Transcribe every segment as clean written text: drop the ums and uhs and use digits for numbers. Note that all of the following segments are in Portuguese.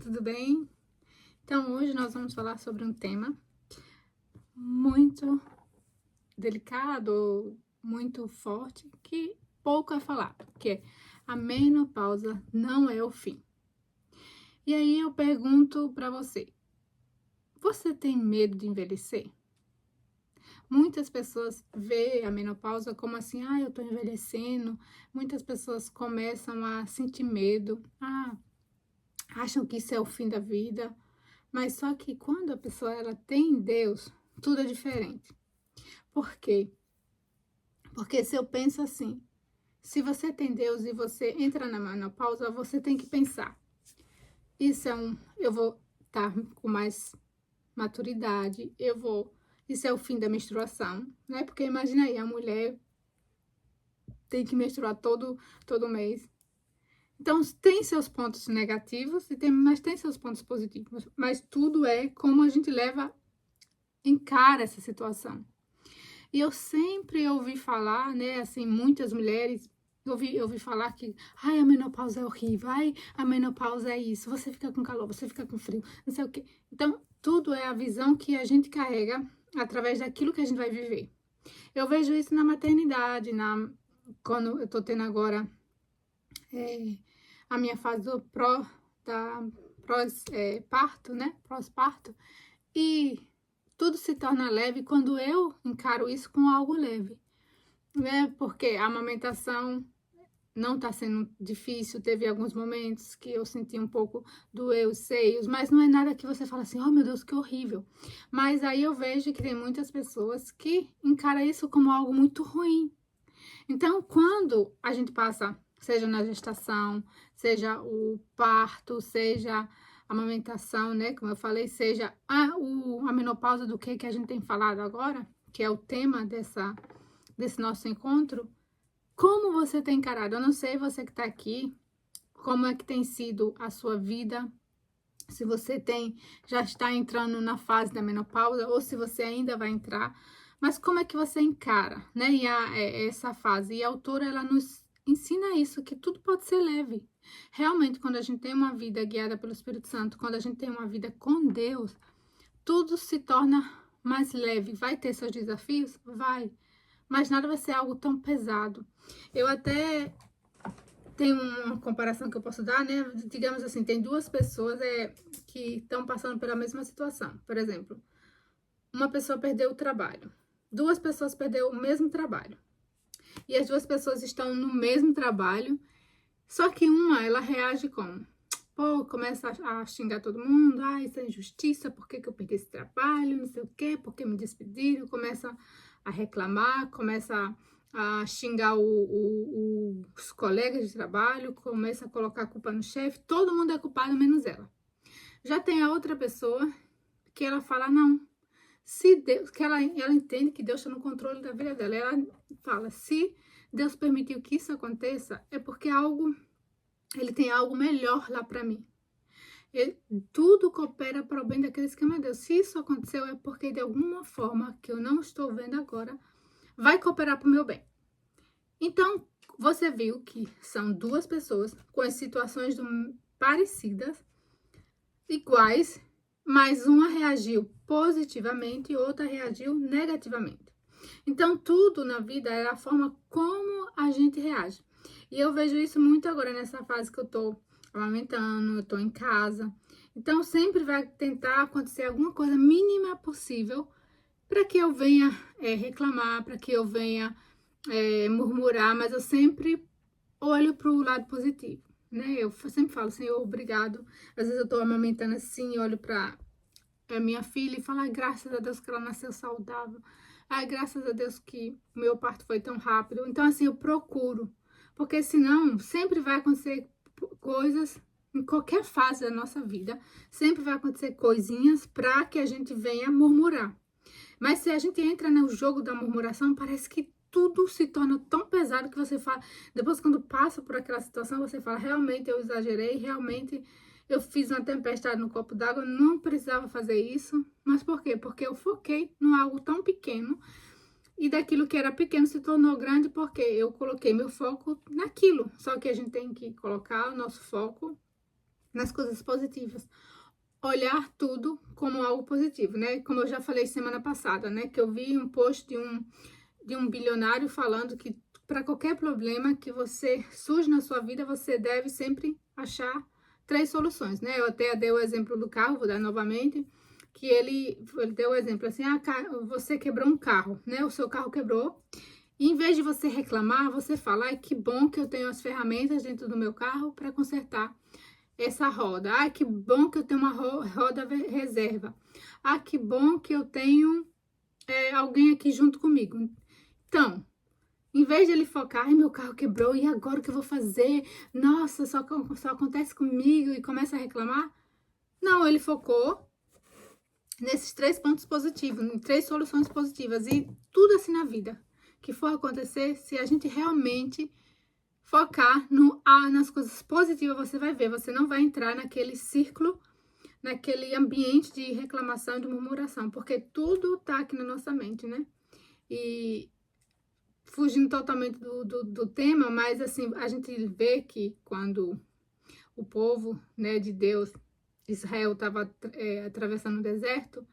tudo bem? Então, hoje nós vamos falar sobre um tema muito delicado, muito forte, que pouco é falado, que é a menopausa não é o fim. E aí eu pergunto para você tem medo de envelhecer? Muitas pessoas veem a menopausa como assim, eu tô envelhecendo. Muitas pessoas começam a sentir medo, acham que isso é o fim da vida. Mas só que quando a pessoa ela tem Deus, tudo é diferente. Por quê? Porque se eu penso assim, se você tem Deus e você entra na menopausa, você tem que pensar, eu vou estar com mais maturidade, isso é o fim da menstruação, né? Porque imagina aí, a mulher tem que menstruar todo mês. Então, tem seus pontos negativos, mas tem seus pontos positivos. Mas tudo é como a gente encara essa situação. E eu sempre ouvi falar, né, assim, muitas mulheres, ouvi falar que, a menopausa é horrível, a menopausa é isso, você fica com calor, você fica com frio, não sei o quê. Então, tudo é a visão que a gente carrega através daquilo que a gente vai viver. Eu vejo isso na maternidade, quando eu tô tendo agora a minha fase parto, né, pós-parto, e tudo se torna leve quando eu encaro isso com algo leve, né? Porque a amamentação não está sendo difícil, teve alguns momentos que eu senti um pouco doer os seios, mas não é nada que você fala assim, oh meu Deus, que horrível. Mas aí eu vejo que tem muitas pessoas que encaram isso como algo muito ruim. Então, quando a gente passa, seja na gestação, seja o parto, seja a amamentação, né? Como eu falei, seja a menopausa do que a gente tem falado agora, que é o tema desse nosso encontro, como você tem encarado? Eu não sei, você que está aqui, como é que tem sido a sua vida, se você já está entrando na fase da menopausa, ou se você ainda vai entrar, mas como é que você encara, né? Essa fase. E a autora, ela nos ensina isso, que tudo pode ser leve. Realmente, quando a gente tem uma vida guiada pelo Espírito Santo, quando a gente tem uma vida com Deus, tudo se torna mais leve. Vai ter seus desafios? Vai. Mas nada vai ser algo tão pesado. Eu até tem uma comparação que eu posso dar, né? Digamos assim, tem duas pessoas que estão passando pela mesma situação. Por exemplo, uma pessoa perdeu o trabalho. Duas pessoas perderam o mesmo trabalho. E as duas pessoas estão no mesmo trabalho, só que ela reage como? Começa a xingar todo mundo, isso é injustiça, por que eu perdi esse trabalho, não sei o quê, por que me despediram, começa a reclamar, começa a xingar os colegas de trabalho, começa a colocar a culpa no chefe, todo mundo é culpado, menos ela. Já tem a outra pessoa que ela fala, não, se Deus, que ela entende que Deus está no controle da vida dela, ela fala, se Deus permitiu que isso aconteça, é porque ele tem algo melhor lá para mim. Tudo coopera para o bem daqueles que amam a Deus. Se isso aconteceu, é porque de alguma forma, que eu não estou vendo agora, vai cooperar para o meu bem. Então, você viu que são duas pessoas com as situações parecidas, iguais, mas uma reagiu positivamente e outra reagiu negativamente. Então, tudo na vida é a forma como a gente reage. E eu vejo isso muito agora nessa fase que eu tô amamentando, eu tô em casa. Então, sempre vai tentar acontecer alguma coisa mínima possível para que eu venha reclamar, para que eu venha murmurar, mas eu sempre olho para o lado positivo, né? Eu sempre falo, Senhor, obrigado. Às vezes eu tô amamentando assim, olho para minha filha e falo, graças a Deus que ela nasceu saudável. Graças a Deus que o meu parto foi tão rápido. Então, assim, eu procuro. Porque senão, sempre vai acontecer coisas, em qualquer fase da nossa vida, sempre vai acontecer coisinhas para que a gente venha murmurar. Mas se a gente entra no jogo da murmuração, parece que tudo se torna tão pesado que você fala... Depois, quando passa por aquela situação, você fala, realmente eu exagerei, realmente... Eu fiz uma tempestade no copo d'água, não precisava fazer isso. Mas por quê? Porque eu foquei em algo tão pequeno e daquilo que era pequeno se tornou grande porque eu coloquei meu foco naquilo. Só que a gente tem que colocar o nosso foco nas coisas positivas. Olhar tudo como algo positivo, né? Como eu já falei semana passada, né? Que eu vi um post de um bilionário falando que para qualquer problema que você surge na sua vida, você deve sempre achar 3 soluções, né? Eu até dei o exemplo do carro, vou dar novamente, que ele deu o exemplo assim, você quebrou um carro, né? O seu carro quebrou. E em vez de você reclamar, você fala, ai, que bom que eu tenho as ferramentas dentro do meu carro para consertar essa roda. Ai, que bom que eu tenho uma roda reserva. Ah, que bom que eu tenho alguém aqui junto comigo. Então, em vez de ele focar, ai, meu carro quebrou, e agora o que eu vou fazer? Nossa, só acontece comigo, e começa a reclamar. Não, ele focou nesses 3 pontos positivos, em 3 soluções positivas, e tudo assim na vida que for acontecer, se a gente realmente focar nas coisas positivas, você vai ver, você não vai entrar naquele círculo, naquele ambiente de reclamação e de murmuração, porque tudo tá aqui na nossa mente, né? E fugindo totalmente do tema, mas assim, a gente vê que quando o povo, né, de Deus, Israel, estava atravessando o deserto,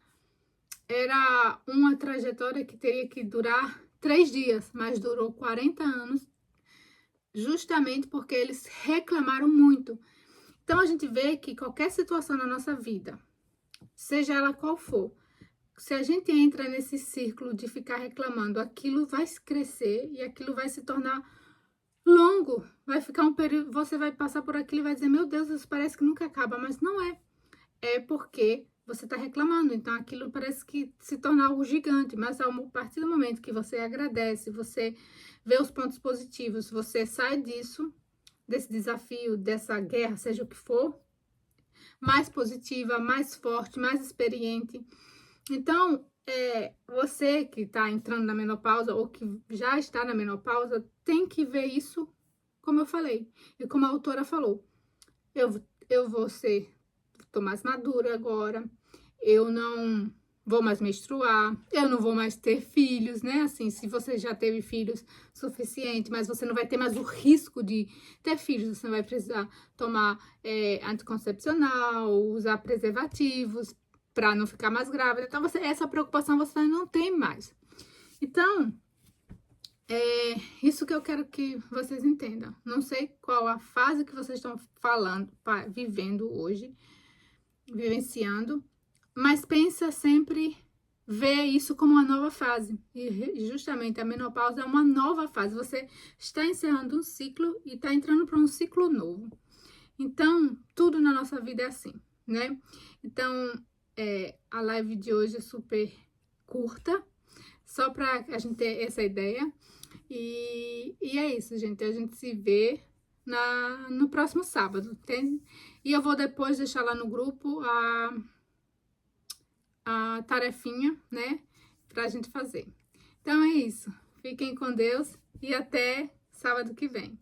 era uma trajetória que teria que durar 3 dias, mas durou 40 anos, justamente porque eles reclamaram muito. Então, a gente vê que qualquer situação na nossa vida, seja ela qual for, se a gente entra nesse círculo de ficar reclamando, aquilo vai crescer e aquilo vai se tornar longo. Vai ficar um período, você vai passar por aquilo e vai dizer, meu Deus, isso parece que nunca acaba, mas não é. É porque você está reclamando, então aquilo parece que se torna algo gigante, mas a partir do momento que você agradece, você vê os pontos positivos, você sai disso, desse desafio, dessa guerra, seja o que for, mais positiva, mais forte, mais experiente. Então, você que está entrando na menopausa ou que já está na menopausa, tem que ver isso, como eu falei, e como a autora falou. Eu vou ser, tô mais madura agora, eu não vou mais menstruar, eu não vou mais ter filhos, né? Assim, se você já teve filhos suficiente, mas você não vai ter mais o risco de ter filhos, você não vai precisar tomar anticoncepcional, usar preservativos para não ficar mais grávida. Então, essa preocupação você não tem mais. Então, isso que eu quero que vocês entendam. Não sei qual a fase que vocês estão vivendo hoje, vivenciando, mas pensa sempre ver isso como uma nova fase. E justamente a menopausa é uma nova fase. Você está encerrando um ciclo e está entrando para um ciclo novo. Então, tudo na nossa vida é assim, né? Então, a live de hoje é super curta, só para a gente ter essa ideia. E é isso, gente. A gente se vê no próximo sábado, entende? E eu vou depois deixar lá no grupo a tarefinha, né? Pra gente fazer. Então é isso. Fiquem com Deus e até sábado que vem.